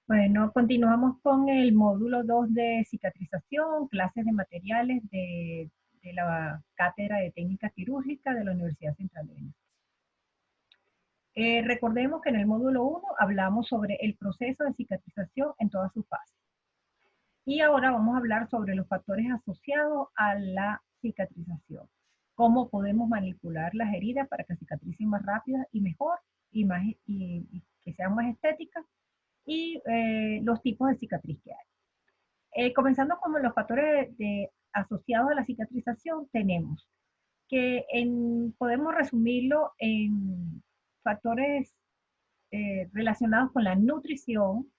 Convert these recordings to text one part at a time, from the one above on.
Bueno, continuamos con el módulo 2 de cicatrización, clases de materiales de la Cátedra de Técnica Quirúrgica de la Universidad Central de Venezuela. Recordemos que en el módulo 1 hablamos sobre el proceso de cicatrización en todas sus fases. Y ahora vamos a hablar sobre los factores asociados a la cicatrización. Cómo podemos manipular las heridas para que cicatricen más rápidas y mejor y que sean más estéticas y los tipos de cicatriz que hay. Comenzando con los factores asociados a la cicatrización, tenemos que podemos resumirlo en factores relacionados con la nutrición,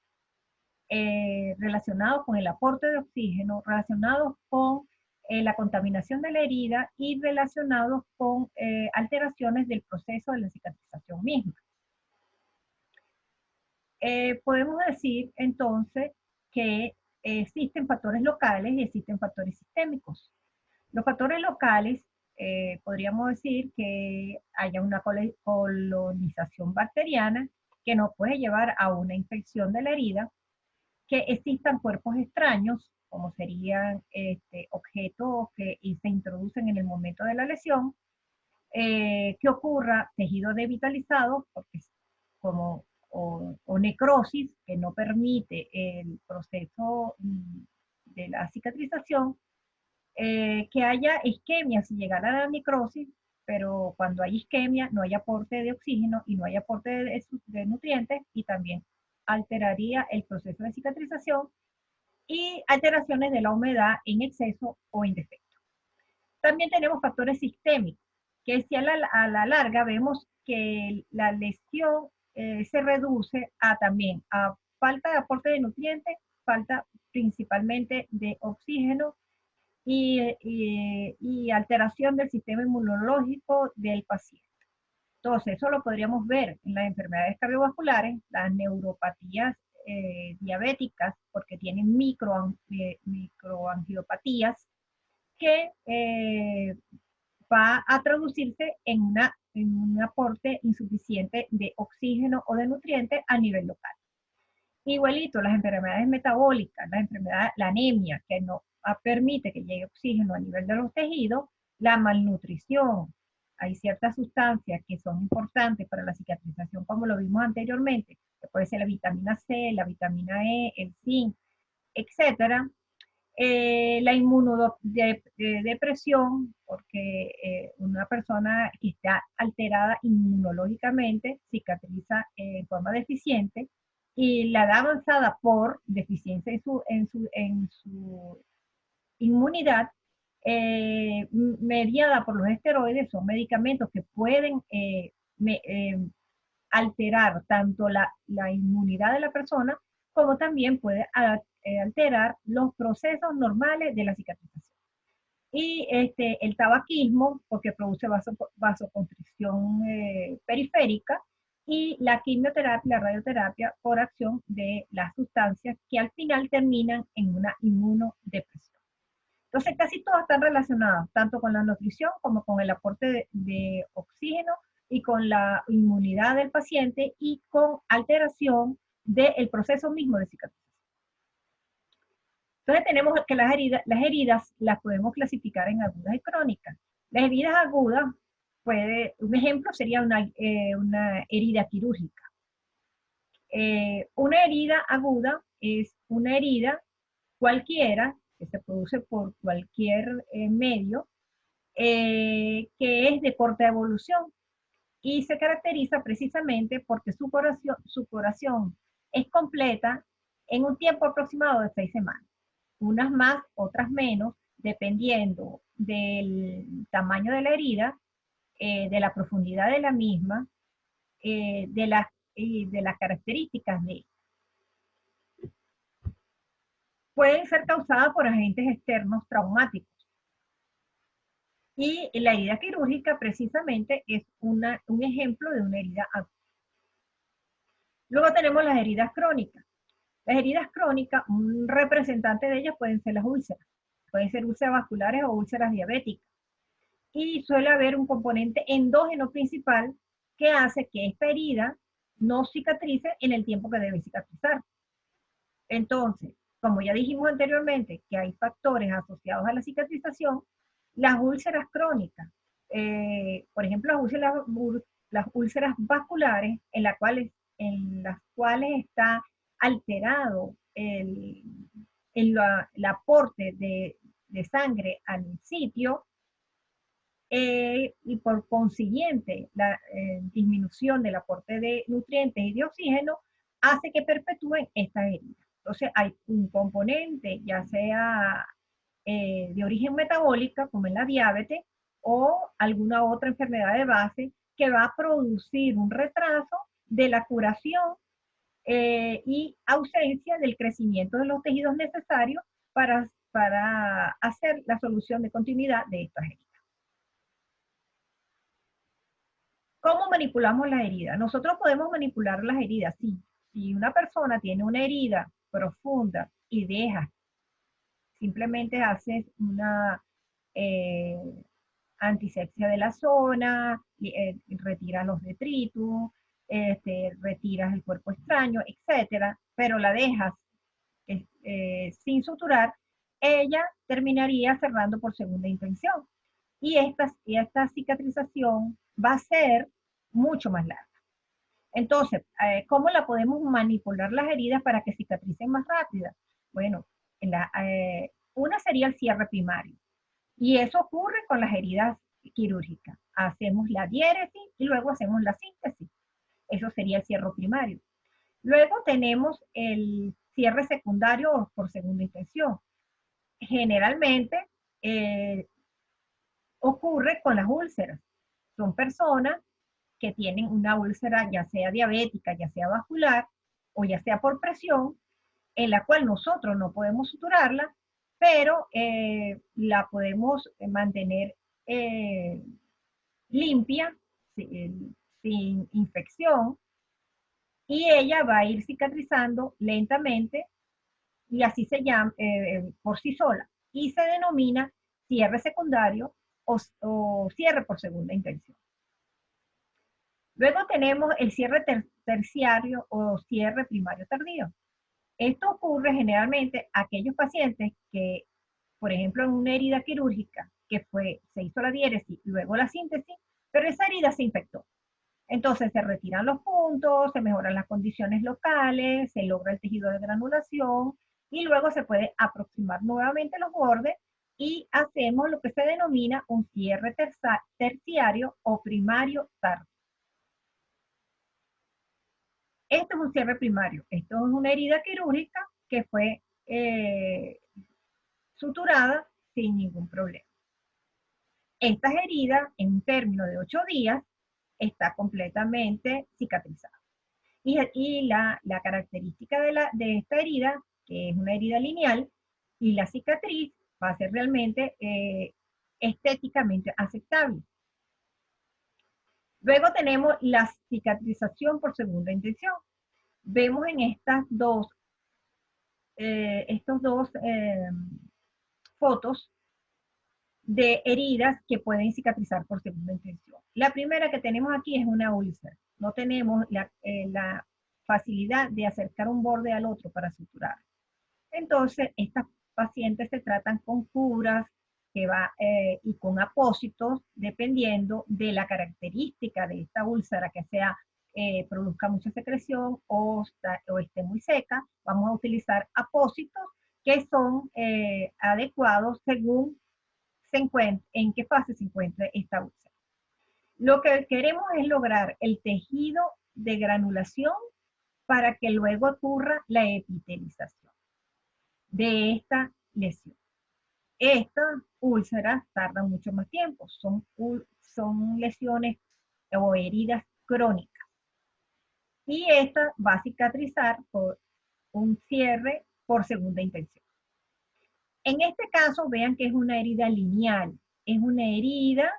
relacionados con el aporte de oxígeno, relacionados con la contaminación de la herida y relacionados con alteraciones del proceso de la cicatrización misma. Podemos decir entonces que existen factores locales y existen factores sistémicos. Los factores locales, podríamos decir que haya una colonización bacteriana que nos puede llevar a una infección de la herida, que existan cuerpos extraños, como serían objetos que se introducen en el momento de la lesión, que ocurra tejido devitalizado, porque como o necrosis, que no permite el proceso de la cicatrización, que haya isquemia si llegara a la necrosis, pero cuando hay isquemia no hay aporte de oxígeno y no hay aporte de nutrientes y también alteraría el proceso de cicatrización y alteraciones de la humedad en exceso o en defecto. También tenemos factores sistémicos, que si a la larga vemos que la lesión se reduce a también a falta de aporte de nutrientes, falta principalmente de oxígeno y alteración del sistema inmunológico del paciente. Entonces, eso lo podríamos ver en las enfermedades cardiovasculares, las neuropatías diabéticas, porque tienen microangiopatías, que va a traducirse en un aporte insuficiente de oxígeno o de nutrientes a nivel local. Igualito, las enfermedades metabólicas, la anemia, que no permite que llegue oxígeno a nivel de los tejidos, la malnutrición. Hay ciertas sustancias que son importantes para la cicatrización, como lo vimos anteriormente, que puede ser la vitamina C, la vitamina E, el zinc, etcétera. La inmunodepresión, porque una persona que está alterada inmunológicamente cicatriza en forma deficiente, y la edad avanzada por deficiencia en su inmunidad, mediada por los esteroides, son medicamentos que pueden alterar tanto la inmunidad de la persona como también puede alterar los procesos normales de la cicatrización. Y el tabaquismo, porque produce vasoconstricción periférica, y la quimioterapia, la radioterapia, por acción de las sustancias que al final terminan en una inmunodepresión. Entonces, casi todas están relacionadas, tanto con la nutrición como con el aporte de oxígeno y con la inmunidad del paciente y con alteración del proceso mismo de cicatrización. Entonces tenemos que las heridas las podemos clasificar en agudas y crónicas. Las heridas agudas, un ejemplo sería una herida quirúrgica. Una herida aguda es una herida cualquiera que se produce por cualquier medio, que es de corta evolución y se caracteriza precisamente porque su curación es completa en un tiempo aproximado de 6 semanas. Unas más, otras menos, dependiendo del tamaño de la herida, de la profundidad de la misma, de las características de ella. Pueden ser causadas por agentes externos traumáticos. Y la herida quirúrgica precisamente es un ejemplo de una herida aguda. Luego tenemos las heridas crónicas. Las heridas crónicas, un representante de ellas pueden ser las úlceras. Pueden ser úlceras vasculares o úlceras diabéticas. Y suele haber un componente endógeno principal que hace que esta herida no cicatrice en el tiempo que debe cicatrizar. Entonces, como ya dijimos anteriormente, que hay factores asociados a la cicatrización, las úlceras crónicas, por ejemplo, las úlceras vasculares, en las cuales está alterado el aporte de sangre al sitio, y por consiguiente la disminución del aporte de nutrientes y de oxígeno hace que perpetúen estas heridas. Entonces hay un componente, ya sea de origen metabólica, como en la diabetes, o alguna otra enfermedad de base, que va a producir un retraso de la curación y ausencia del crecimiento de los tejidos necesarios para hacer la solución de continuidad de estas heridas. ¿Cómo manipulamos las heridas? Nosotros podemos manipular las heridas, sí. Si una persona tiene una herida profunda y simplemente haces una eh, antisepsia de la zona, retiras los detritus, retiras el cuerpo extraño, etcétera, pero la dejas sin suturar, ella terminaría cerrando por segunda intención. Y esta cicatrización va a ser mucho más larga. Entonces, ¿cómo la podemos manipular las heridas para que cicatricen más rápidas? Bueno, una sería el cierre primario. Y eso ocurre con las heridas quirúrgicas. Hacemos la diéresis y luego hacemos la síntesis. Eso sería el cierre primario. Luego tenemos el cierre secundario por segunda intención. Generalmente ocurre con las úlceras. Son personas que tienen una úlcera ya sea diabética, ya sea vascular o ya sea por presión, en la cual nosotros no podemos suturarla, pero la podemos mantener limpia, sin infección, y ella va a ir cicatrizando lentamente y así se llama por sí sola, y se denomina cierre secundario o cierre por segunda intención. Luego tenemos el cierre terciario o cierre primario tardío. Esto ocurre generalmente a aquellos pacientes que, por ejemplo, en una herida quirúrgica se hizo la diéresis y luego la síntesis, pero esa herida se infectó. Entonces se retiran los puntos, se mejoran las condiciones locales, se logra el tejido de granulación y luego se puede aproximar nuevamente los bordes y hacemos lo que se denomina un cierre terciario o primario tardío. Esto es un cierre primario. Esto es una herida quirúrgica que fue suturada sin ningún problema. Estas heridas, en un término de 8 días, está completamente cicatrizada. Y la característica de esta herida, que es una herida lineal, y la cicatriz va a ser realmente estéticamente aceptable. Luego tenemos la cicatrización por segunda intención. Vemos en estos dos fotos de heridas que pueden cicatrizar por segunda intención. La primera que tenemos aquí es una úlcera. No tenemos la facilidad de acercar un borde al otro para suturar. Entonces, estas pacientes se tratan con curas y con apósitos, dependiendo de la característica de esta úlcera, que sea produzca mucha secreción o esté muy seca. Vamos a utilizar apósitos que son adecuados según en qué fase se encuentre esta úlcera. Lo que queremos es lograr el tejido de granulación para que luego ocurra la epitelización de esta lesión. Estas úlceras tardan mucho más tiempo, son lesiones o heridas crónicas. Y esta va a cicatrizar por un cierre por segunda intención. En este caso, vean que es una herida lineal. Es una herida,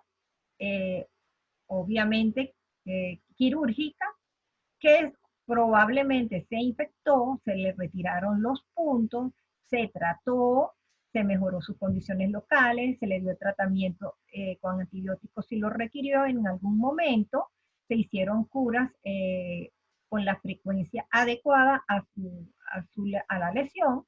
obviamente, quirúrgica, que probablemente se infectó, se le retiraron los puntos, se trató, se mejoró sus condiciones locales, se le dio tratamiento con antibióticos si lo requirió en algún momento, se hicieron curas con la frecuencia adecuada a la lesión,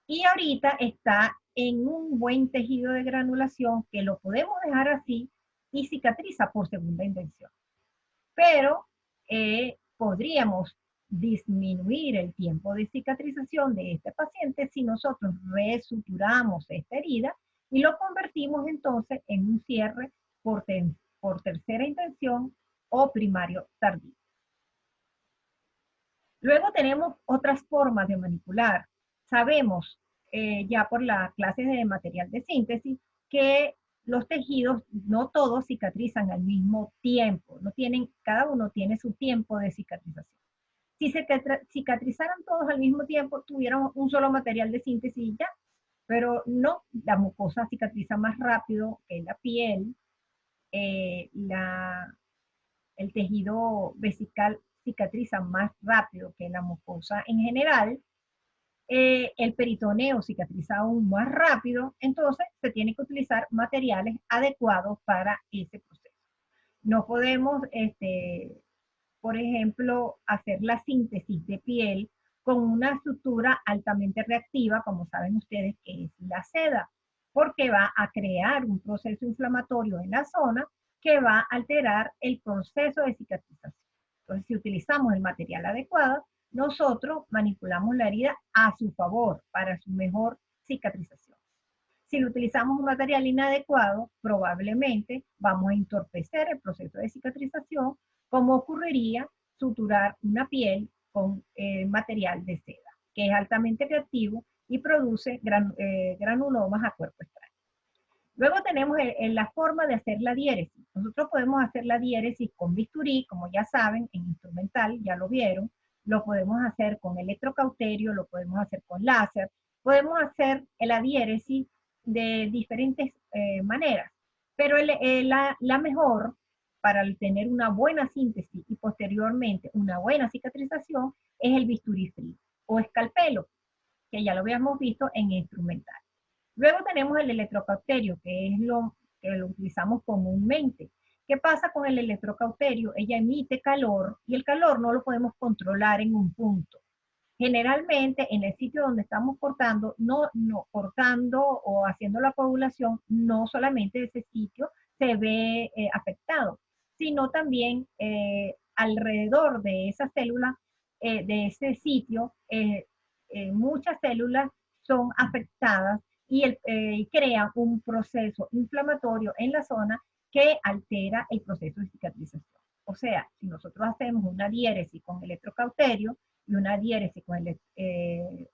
y ahorita está en un buen tejido de granulación que lo podemos dejar así y cicatriza por segunda intención. Pero podríamos disminuir el tiempo de cicatrización de este paciente si nosotros resuturamos esta herida y lo convertimos entonces en un cierre por tercera intención o primario tardío. Luego tenemos otras formas de manipular. Sabemos ya por las clases de material de síntesis que los tejidos no todos cicatrizan al mismo tiempo, cada uno tiene su tiempo de cicatrización. Si se cicatrizaran todos al mismo tiempo, tuviéramos un solo material de síntesis y ya, pero no, la mucosa cicatriza más rápido que la piel, el tejido vesical cicatriza más rápido que la mucosa en general, el peritoneo cicatriza aún más rápido, entonces se tiene que utilizar materiales adecuados para ese proceso. No podemos, por ejemplo, hacer la síntesis de piel con una estructura altamente reactiva, como saben ustedes que es la seda, porque va a crear un proceso inflamatorio en la zona que va a alterar el proceso de cicatrización. Entonces, si utilizamos el material adecuado, nosotros manipulamos la herida a su favor para su mejor cicatrización. Si utilizamos un material inadecuado, probablemente vamos a entorpecer el proceso de cicatrización, como ocurriría suturar una piel con material de seda, que es altamente reactivo y produce granulomas a cuerpo extraño. Luego tenemos la forma de hacer la diéresis. Nosotros podemos hacer la diéresis con bisturí, como ya saben, en instrumental, ya lo vieron. Lo podemos hacer con electrocauterio, lo podemos hacer con láser. Podemos hacer la diéresis de diferentes maneras. Pero la mejor para tener una buena síntesis y posteriormente una buena cicatrización es el bisturí frío o escalpelo, que ya lo habíamos visto en instrumental. Luego tenemos el electrocauterio, que es lo que lo utilizamos comúnmente. ¿Qué pasa con el electrocauterio? Ella emite calor y el calor no lo podemos controlar en un punto. Generalmente en el sitio donde estamos cortando, cortando o haciendo la coagulación, no solamente ese sitio se ve afectado, sino también alrededor de esa célula, de ese sitio, muchas células son afectadas y crea un proceso inflamatorio en la zona que altera el proceso de cicatrización. O sea, si nosotros hacemos una diéresis con electrocauterio y una diéresis con el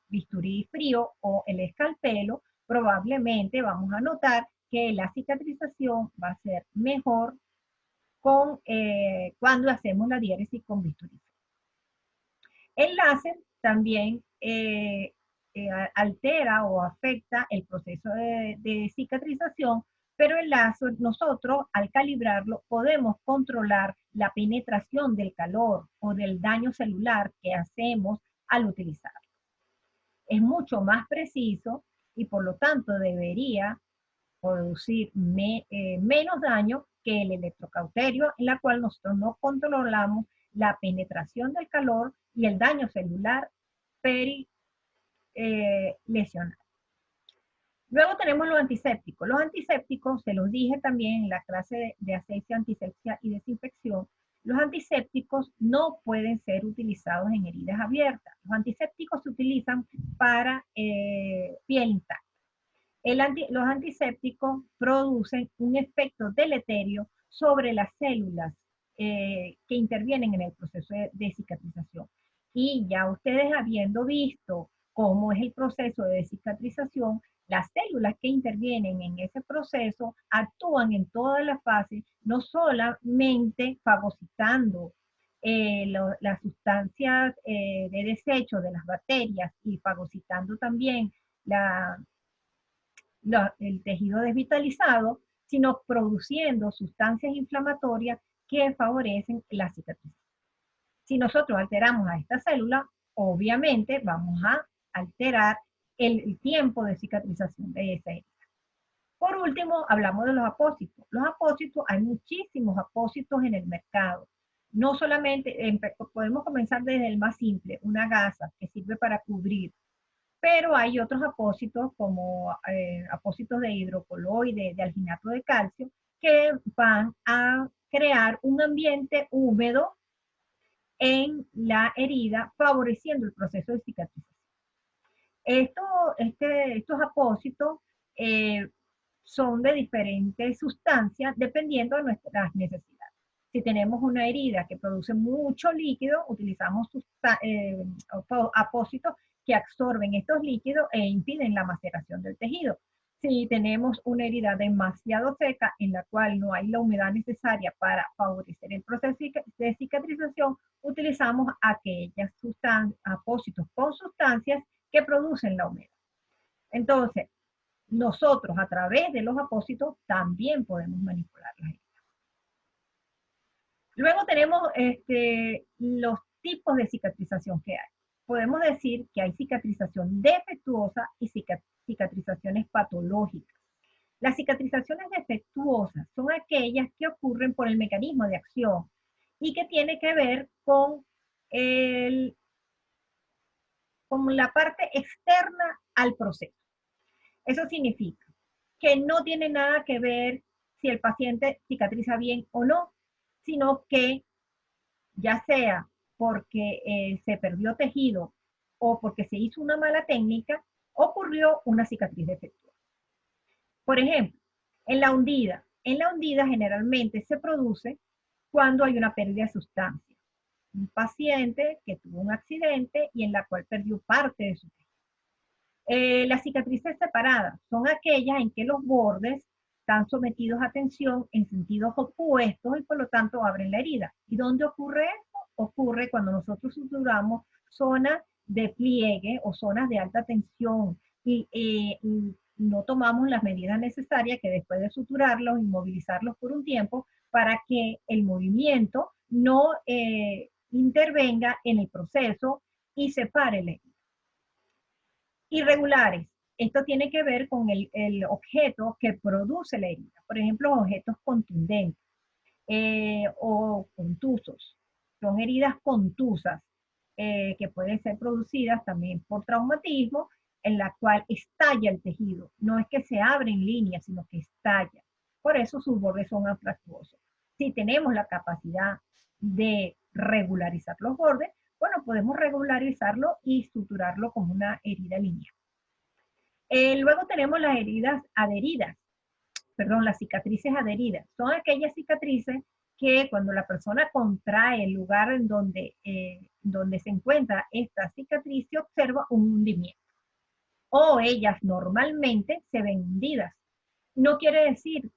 bisturí frío o el escalpelo, probablemente vamos a notar que la cicatrización va a ser mejor cuando hacemos la diéresis con bisturí frío. El láser también altera o afecta el proceso de cicatrización, pero el láser, nosotros al calibrarlo podemos controlar la penetración del calor o del daño celular que hacemos al utilizarlo. Es mucho más preciso y por lo tanto debería producir menos daño que el electrocauterio, en la cual nosotros no controlamos la penetración del calor y el daño celular lesional. Luego tenemos los antisépticos. Los antisépticos, se los dije también en la clase de asepsia, antisepsia y desinfección, los antisépticos no pueden ser utilizados en heridas abiertas. Los antisépticos se utilizan para piel intacta. Los antisépticos producen un efecto deleterio sobre las células que intervienen en el proceso de cicatrización. Y ya ustedes habiendo visto cómo es el proceso de cicatrización, las células que intervienen en ese proceso actúan en todas las fases, no solamente fagocitando las sustancias de desecho de las bacterias y fagocitando también el tejido desvitalizado, sino produciendo sustancias inflamatorias que favorecen la cicatrización. Si nosotros alteramos a esta célula, obviamente vamos a alterar el tiempo de cicatrización de esa herida. Por último, hablamos de los apósitos. Los apósitos, hay muchísimos apósitos en el mercado. No solamente, podemos comenzar desde el más simple, una gasa que sirve para cubrir, pero hay otros apósitos como apósitos de hidrocoloide, de alginato de calcio, que van a crear un ambiente húmedo en la herida, favoreciendo el proceso de cicatrización. Estos apósitos eh, son de diferentes sustancias dependiendo de nuestras necesidades. Si tenemos una herida que produce mucho líquido, utilizamos apósitos que absorben estos líquidos e impiden la maceración del tejido. Si tenemos una herida demasiado seca en la cual no hay la humedad necesaria para favorecer el proceso de cicatrización, utilizamos aquellas apósitos con sustancias que producen la humedad. Entonces, nosotros a través de los apósitos también podemos manipular las heridas. Luego tenemos los tipos de cicatrización que hay. Podemos decir que hay cicatrización defectuosa y cicatrizaciones patológicas. Las cicatrizaciones defectuosas son aquellas que ocurren por el mecanismo de acción y que tiene que ver con la parte externa al proceso. Eso significa que no tiene nada que ver si el paciente cicatriza bien o no, sino que ya sea porque se perdió tejido o porque se hizo una mala técnica, ocurrió una cicatriz defectuosa. Por ejemplo, en la hundida generalmente se produce cuando hay una pérdida de sustancia. Un paciente que tuvo un accidente y en la cual perdió parte de su tejido. Las cicatrices separadas son aquellas en que los bordes están sometidos a tensión en sentidos opuestos y por lo tanto abren la herida. ¿Y dónde ocurre eso? Ocurre cuando nosotros suturamos zonas de pliegue o zonas de alta tensión y no tomamos las medidas necesarias que después de suturarlos, inmovilizarlos por un tiempo para que el movimiento no intervenga en el proceso y separe la herida. Irregulares. Esto tiene que ver con el objeto que produce la herida. Por ejemplo, objetos contundentes o contusos. Son heridas contusas que pueden ser producidas también por traumatismo, en la cual estalla el tejido. No es que se abre en línea, sino que estalla. Por eso sus bordes son anfractuosos. Si tenemos la capacidad de regularizar los bordes, bueno, podemos regularizarlo y suturarlo como una herida lineal. Luego tenemos las heridas adheridas, perdón, las cicatrices adheridas. Son aquellas cicatrices que cuando la persona contrae el lugar en donde se encuentra esta cicatriz, se observa un hundimiento. O ellas normalmente se ven hundidas. No quiere decir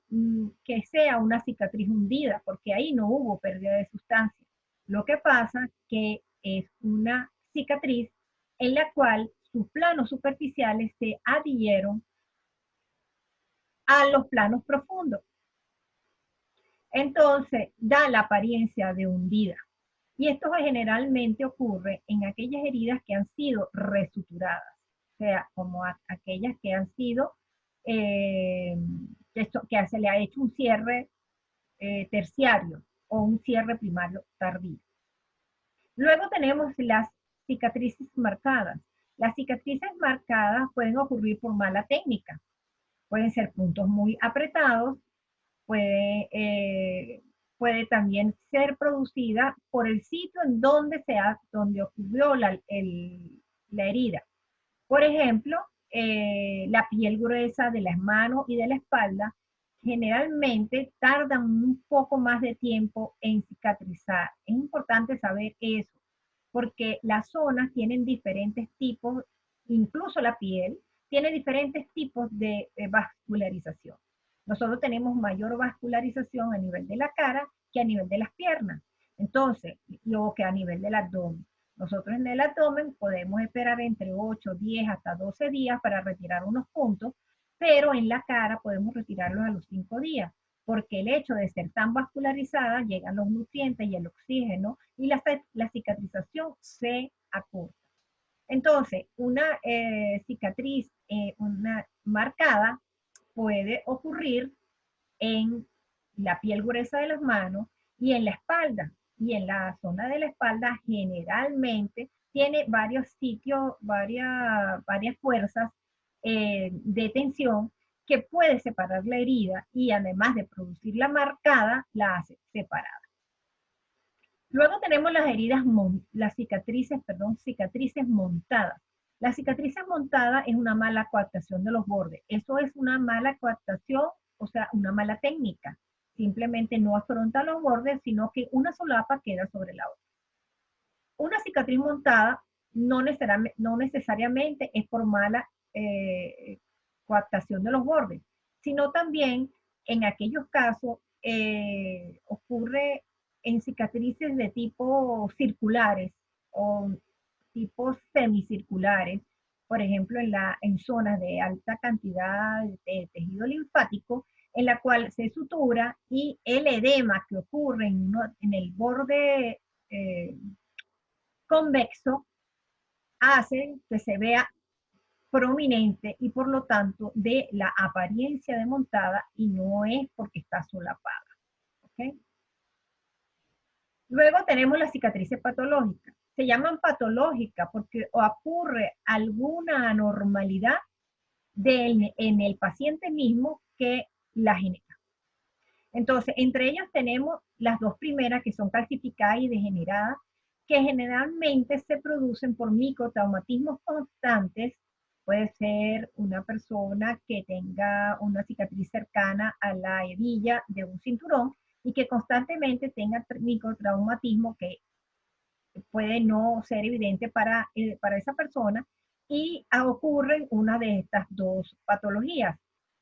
que sea una cicatriz hundida, porque ahí no hubo pérdida de sustancia. Lo que pasa que es una cicatriz en la cual sus planos superficiales se adhirieron a los planos profundos. Entonces, da la apariencia de hundida. Y esto generalmente ocurre en aquellas heridas que han sido resuturadas, o sea, como aquellas que han sido, que se le ha hecho un cierre terciario o un cierre primario tardío. Luego tenemos las cicatrices marcadas. Las cicatrices marcadas pueden ocurrir por mala técnica. Pueden ser puntos muy apretados, puede también ser producida por el sitio en donde ocurrió la herida. Por ejemplo, la piel gruesa de las manos y de la espalda generalmente tardan un poco más de tiempo en cicatrizar. Es importante saber eso, porque las zonas tienen diferentes tipos, incluso la piel tiene diferentes tipos de vascularización. Nosotros tenemos mayor vascularización a nivel de la cara que a nivel de las piernas. Entonces, luego que a nivel del abdomen. Nosotros en el abdomen podemos esperar entre 8, 10 hasta 12 días para retirar unos puntos, pero en la cara podemos retirarlos a los 5 días, porque el hecho de ser tan vascularizada, llegan los nutrientes y el oxígeno y la cicatrización se acorta. Entonces, una cicatriz una marcada puede ocurrir en la piel gruesa de las manos y en la espalda. y en la zona de la espalda generalmente tiene varios sitios, varias fuerzas de tensión que puede separar la herida y además de producirla marcada, la hace separada. Luego tenemos las heridas, las cicatrices, perdón, cicatrices montadas. La cicatriz montada es una mala coaptación de los bordes. Eso es una mala coaptación, o sea, una mala técnica. Simplemente no afronta los bordes, sino que una solapa queda sobre la otra. Una cicatriz montada no necesariamente es por mala coaptación de los bordes, sino también en aquellos casos ocurre en cicatrices de tipo circulares o tipos semicirculares, por ejemplo, en zonas de alta cantidad de tejido linfático, en la cual se sutura y el edema que ocurre en el borde convexo hace que se vea prominente y por lo tanto de la apariencia de montada y no es porque está solapada. ¿Okay? Luego tenemos las cicatrices patológicas. Se llaman patológicas porque ocurre alguna anormalidad en el paciente mismo que la genera. Entonces, entre ellas tenemos las dos primeras que son calcificadas y degeneradas, que generalmente se producen por microtraumatismos constantes. Puede ser una persona que tenga una cicatriz cercana a la hebilla de un cinturón y que constantemente tenga microtraumatismo que puede no ser evidente para esa persona y ocurren una de estas dos patologías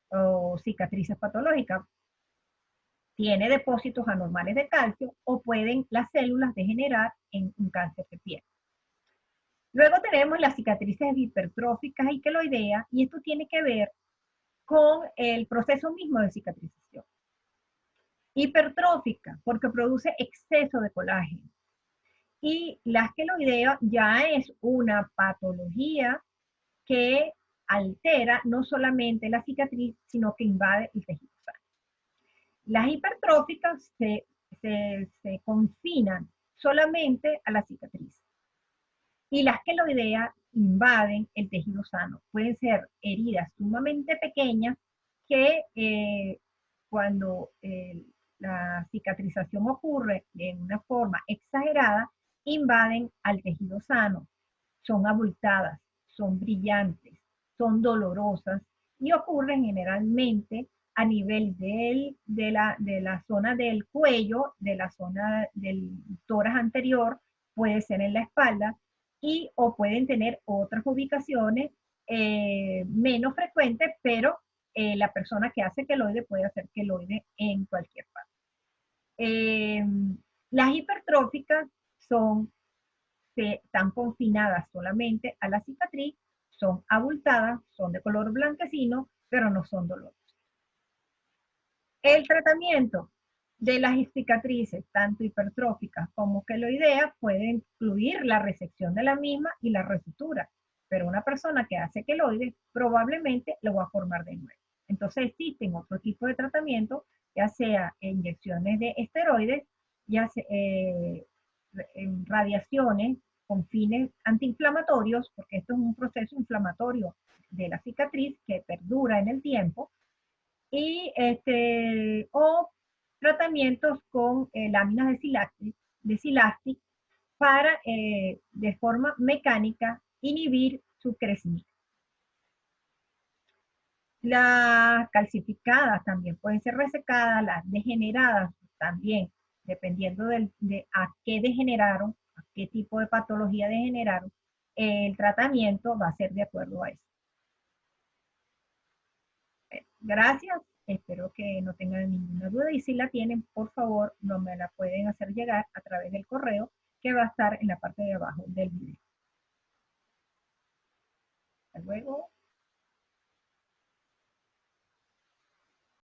o cicatrices patológicas. Tiene depósitos anormales de calcio o pueden las células degenerar en un cáncer de piel. Luego tenemos las cicatrices hipertróficas y queloideas y esto tiene que ver con el proceso mismo de cicatrización. Hipertrófica porque produce exceso de colágeno y las queloideas ya es una patología que altera no solamente la cicatriz, sino que invade el tejido sano. Las hipertróficas se confinan solamente a la cicatriz. Y las queloideas invaden el tejido sano. Pueden ser heridas sumamente pequeñas que cuando la cicatrización ocurre de una forma exagerada, invaden al tejido sano. Son abultadas, son brillantes, son dolorosas y ocurren generalmente a nivel de la zona del cuello, de la zona del tórax anterior, puede ser en la espalda, y o pueden tener otras ubicaciones menos frecuentes, pero la persona que hace queloide puede hacer queloide en cualquier parte. Las hipertróficas están confinadas solamente a la cicatriz, son abultadas, son de color blanquecino, pero no son dolorosas. El tratamiento de las cicatrices, tanto hipertróficas como queloideas, puede incluir la resección de la misma y la resutura, pero una persona que hace queloides probablemente lo va a formar de nuevo. Entonces existen otro tipo de tratamiento, ya sea inyecciones de esteroides, ya sea radiaciones con fines antiinflamatorios, porque esto es un proceso inflamatorio de la cicatriz que perdura en el tiempo, y o tratamientos con láminas de silastic para de forma mecánica inhibir su crecimiento. Las calcificadas también pueden ser resecadas, las degeneradas también, dependiendo de a qué degeneraron, a qué tipo de patología degeneraron, el tratamiento va a ser de acuerdo a eso. Gracias, espero que no tengan ninguna duda y si la tienen, por favor, no me la pueden hacer llegar a través del correo que va a estar en la parte de abajo del video. Hasta luego.